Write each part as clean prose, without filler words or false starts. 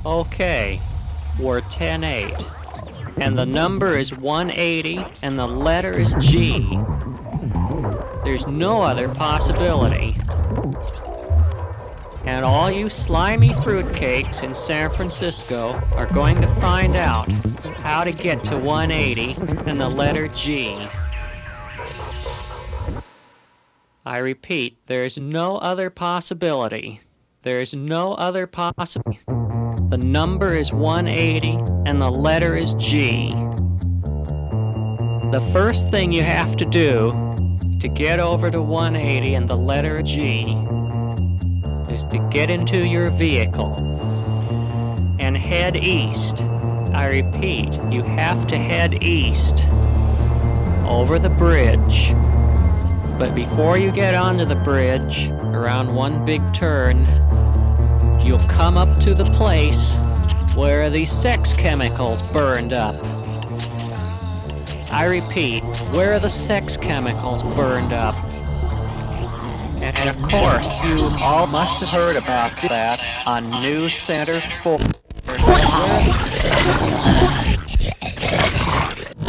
Okay, we're 10-8. And the number is 180, and the letter is G. There's no other possibility. And all you slimy fruitcakes in San Francisco are going to find out how to get to 180 and the letter G. I repeat, there's no other possibility. There's no other possibility. The number is 180 and the letter is G. The first thing you have to do to get over to 180 and the letter G is to get into your vehicle and head east. I repeat, you have to head east over the bridge. But before you get onto the bridge, around one big turn, you'll come up to the place where the sex chemicals burned up. I repeat, where the sex chemicals burned up. And of course, you all must have heard about that on News Center 4.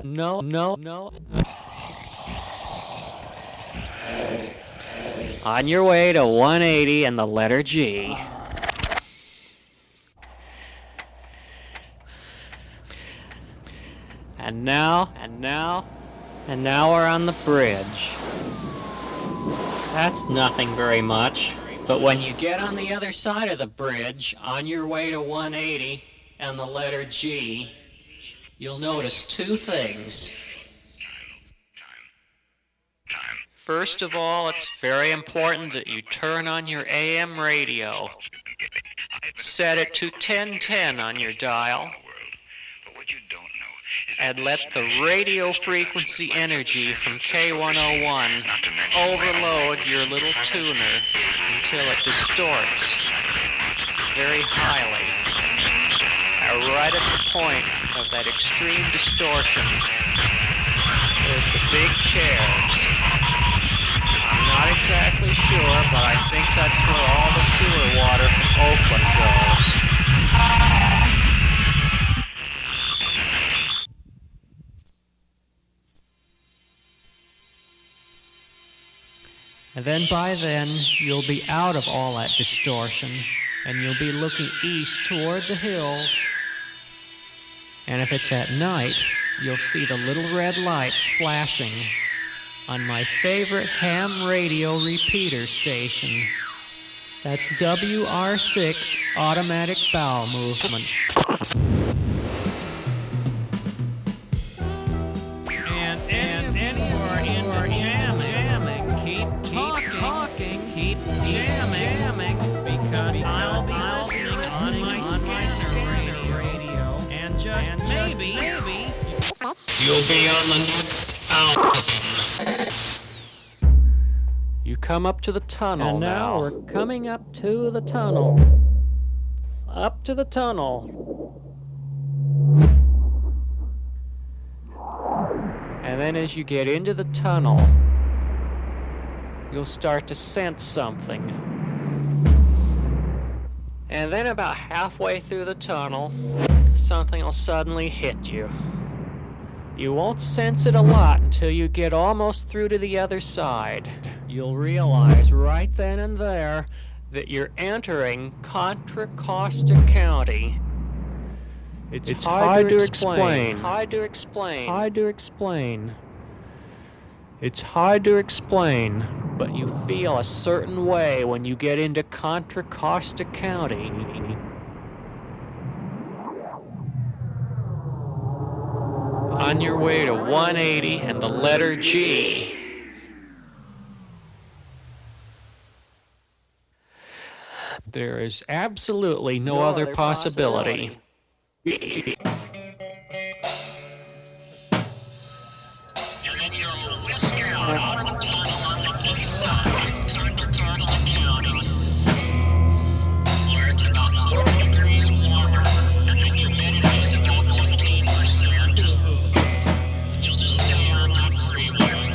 No. On your way to 180 and the letter G. And now we're on the bridge. That's nothing very much, but when you get on the other side of the bridge, on your way to 180 and the letter G, you'll notice two things. First of all, it's very important that you turn on your AM radio. Set it to 1010 on your dial. And let the radio frequency energy from K101 overload your little tuner until it distorts very highly. Right at the point of that extreme distortion, there's the big chairs. I'm not exactly sure, but I think that's where all the sewer water from Oakland goes. And then by then, you'll be out of all that distortion, and you'll be looking east toward the hills. And if it's at night, you'll see the little red lights flashing on my favorite ham radio repeater station. That's WR6 Automatic Bowel Movement. Keep jamming, because I'll be listening on my scanner radio, and just maybe you'll be on the next album. You come up to the tunnel and now. We're coming up to the tunnel. Up to the tunnel. And then as you get into the tunnel, you'll start to sense something. And then about halfway through the tunnel, something will suddenly hit you. You won't sense it a lot until you get almost through to the other side. You'll realize right then and there that you're entering Contra Costa County. It's hard to explain. It's hard to explain, but you feel a certain way when you get into Contra Costa County. On your way to 180 and the letter G. There is absolutely no other possibility. Out of the tunnel on the east side, Contra Costa County, where it's about 40 degrees warmer and the humidity is about 15%. You'll just stay on that freeway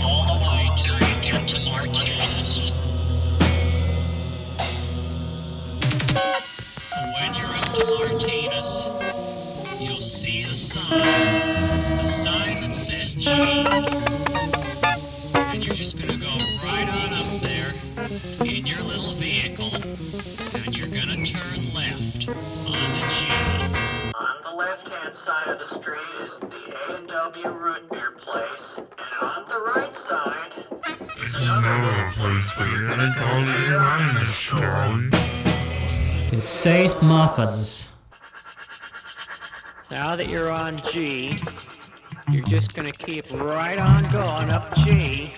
all the way till you get to Martinez. When to Martinez, you'll see a sign that says G. And you're just gonna go right on up there in your little vehicle, and you're gonna turn left onto G. On the left-hand side of the street is the A&W root beer place, and on the right side is another place for you to call your lines, Charlie. It's Safe Muffins. Now that you're on G, you're just going to keep right on going up G,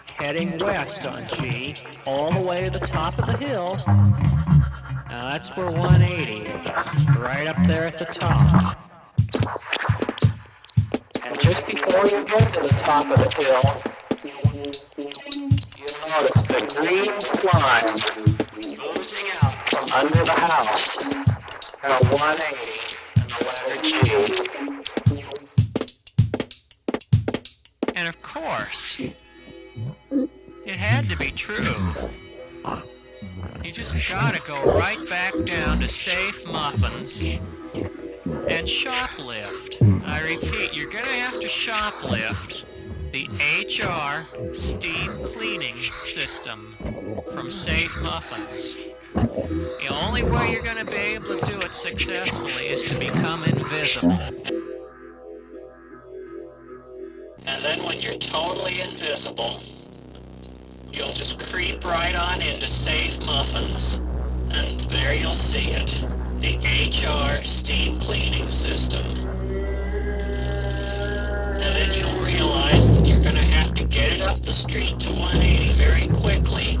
heading west on G, all the way to the top of the hill. Now that's where 180 is, right up there at the top. And just before you get to the top of the hill, you'll notice the green slime oozing out from under the house. Now 180 and the letter G. And of course, it had to be true. You just gotta go right back down to Safe Muffins and shoplift. I repeat, you're gonna have to shoplift the HR steam cleaning system from Safe Muffins. The only way you're gonna be able to do it successfully is to become invisible. And then when you're totally invisible, you'll just creep right on into Safe Muffins, and there you'll see it, the HR steam cleaning system. And then you'll realize that you're going to have to get it up the street to 180 very quickly.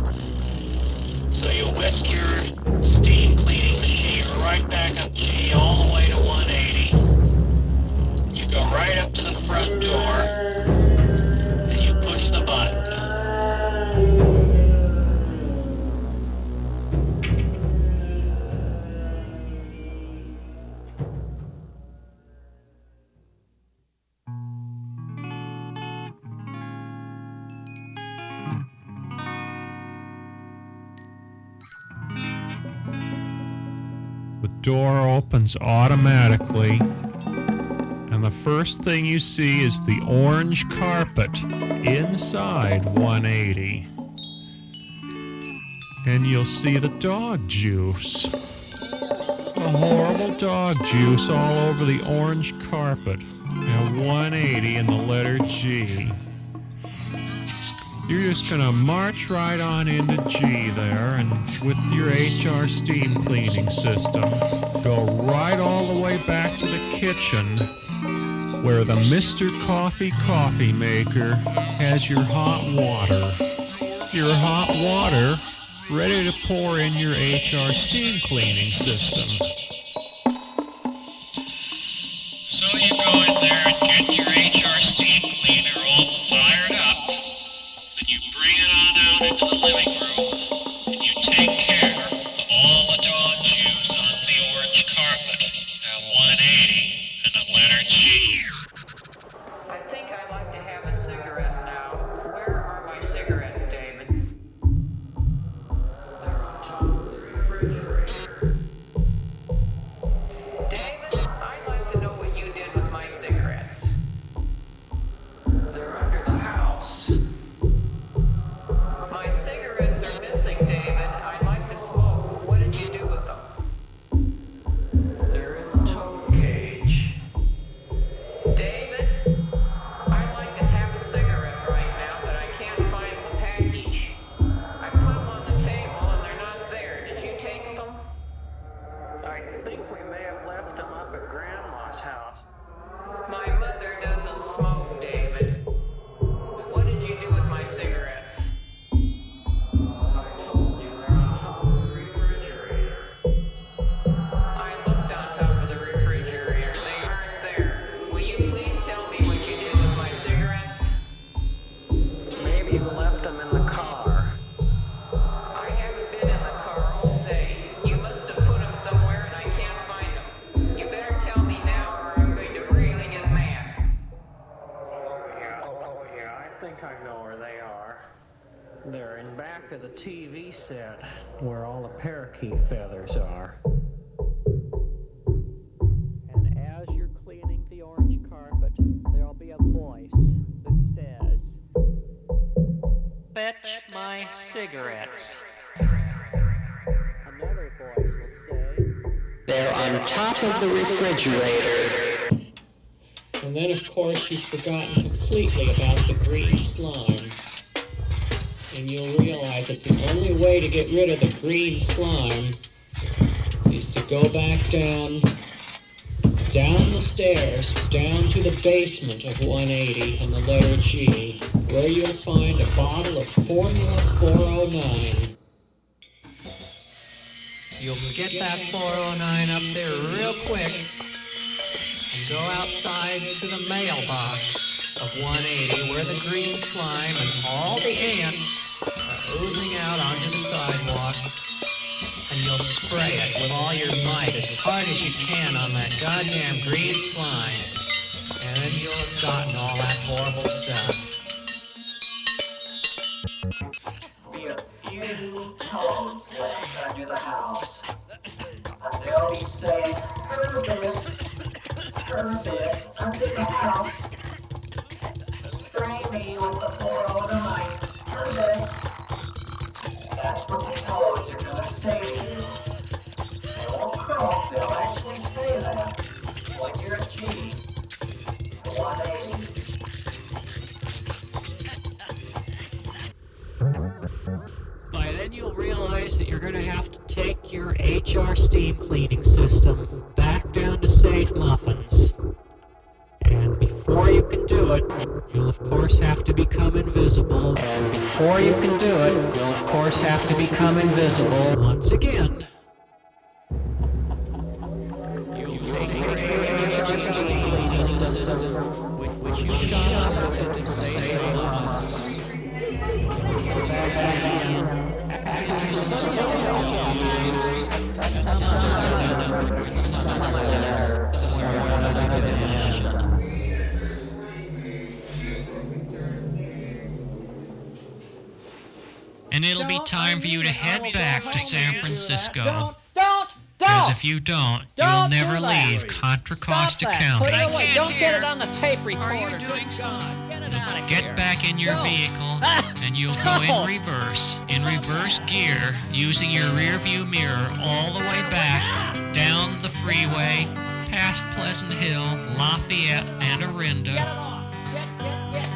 So you whisk your steam cleaning machine right back up G all the way to 180. You go right up to the front door, and you push the button. The door opens automatically, and the first thing you see is the orange carpet inside 180. And you'll see the dog juice. The horrible dog juice all over the orange carpet. And 180 and the letter G. You're just gonna march right on into G there, and with your HR steam cleaning system, go right all the way back to the kitchen, where the Mr. Coffee maker has your hot water. Your hot water ready to pour in your HR steam cleaning system. So you go in there and get your HR steam cleaner all fired up. Then you bring it on out into the living room, and you take care of all the dog juice on the orange carpet at 180 and the letter G. I think I'd like to have a cigarette now. Where are my cigarettes, David? They're on top of the refrigerator. David, I'd like to know what you did with my cigarettes. They're under the house. My cigarettes are missing, David. I'd like to smoke. What did you do with them? They're in the tow cage. David, I'd like to have a cigarette right now, but I can't find the package. I put them on the table and they're not there. Did you take them? I think we may have left them up at Grandma's house. My mother doesn't smoke, David. What did you do with my cigarettes? I told you they're on top of the refrigerator. I looked on top of the refrigerator. They aren't there. Will you please tell me what you did with my cigarettes? Maybe you left them in the car. I haven't been in the car all day. You must have put them somewhere and I can't find them. You better tell me now or I'm going to really get mad. Oh yeah, I think I know where they are. They're in back of the TV set, where all the parakeet feathers are. fetch my cigarettes. Another voice will say, They're on top of the refrigerator. And then, of course, you've forgotten completely about the green slime. And you'll realize that the only way to get rid of the green slime is to go back down the stairs, down to the basement of 180 and the letter G, where you'll find a bottle of Formula 409. you'll get that 409 up there real quick and go outside to the mailbox of 180 where the green slime and all the ants are oozing out onto the sidewalk, and you'll spray it with all your might as hard as you can on that goddamn green slime, and then you'll have gotten all that horrible stuff. Be a few toes left under the house. And they'll be saying, Herbis under the house. Spray me with the 409. Herbis. That's what the toads are gonna say to you. They won't croak, they'll actually say that. When you're a G, the 180. By then you'll realize that you're going to have to take your HR steam cleaning system back down to St. Muffins. And before you can do it, you'll of course have to become invisible. And before you can do it, you'll of course have to become invisible. Once again, you'll take your HR steam system, which you shot into St. Muffins. And it'll be time for you to head back to San Francisco. Because if you don't, you'll never leave Contra Costa County. Put it away. Don't get it on the tape recorder. Are you doing something? Get it out of Get here. back in your Don't. vehicle, and you'll go in reverse gear, using your rear view mirror all the way back, down the freeway, past Pleasant Hill, Lafayette, and Orinda. Get it off. Get.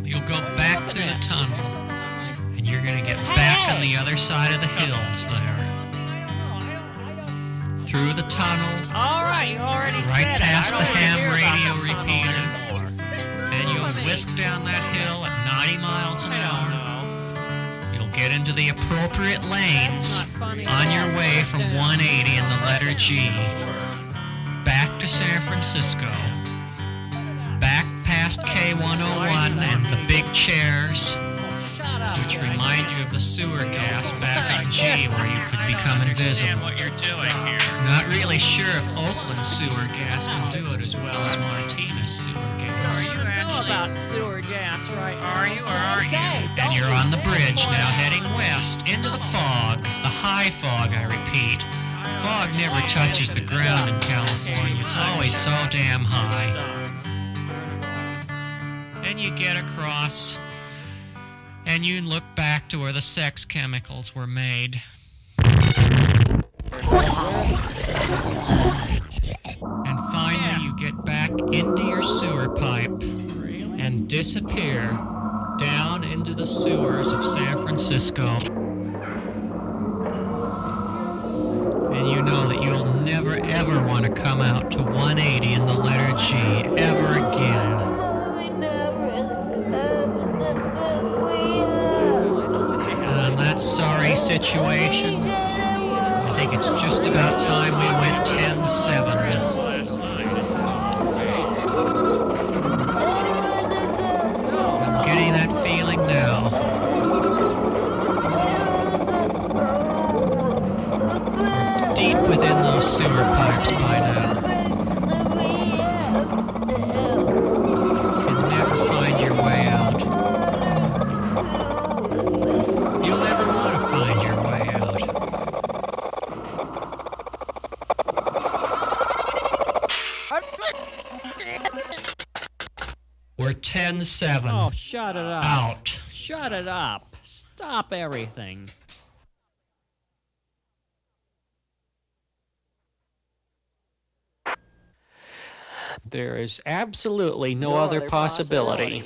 You'll go back through the tunnel, and you're going to get back on the other side of the hills there. Through the tunnel, All right, you already right said past it. I the don't ham wanna hear radio about the tunnel repeater, anymore. and you'll whisk down that hill at 90 miles an hour. You'll get into the appropriate lanes on your way from 180 and the letter G. Back to San Francisco. Back past K101 and the big chairs, which remind you of the sewer gas back on G where you could become invisible. What you're doing here. Not really sure if Oakland sewer gas can do it as well as Martinez sewer gas. You know about sewer gas, right? Are you or aren't you? And you're on the bridge now, heading west into the fog, the high fog, I repeat. Fog never touches the ground in California. It's always so damn high. Then you get across, and you look back to where the sex chemicals were made. And finally, you get back into your sewer pipe and disappear down into the sewers of San Francisco. And you know that you'll never ever want to come out to 180 in the letter G ever again. And on that sorry situation, I think it's just about time we went 10-7. I'm getting that feeling now. We're deep within those sewer pipes by now. You'll never find your way out. You'll never want to find your way out. We're 10-7. Oh, shut it up. Out. Shut it up. Stop everything. There is absolutely no other possibility.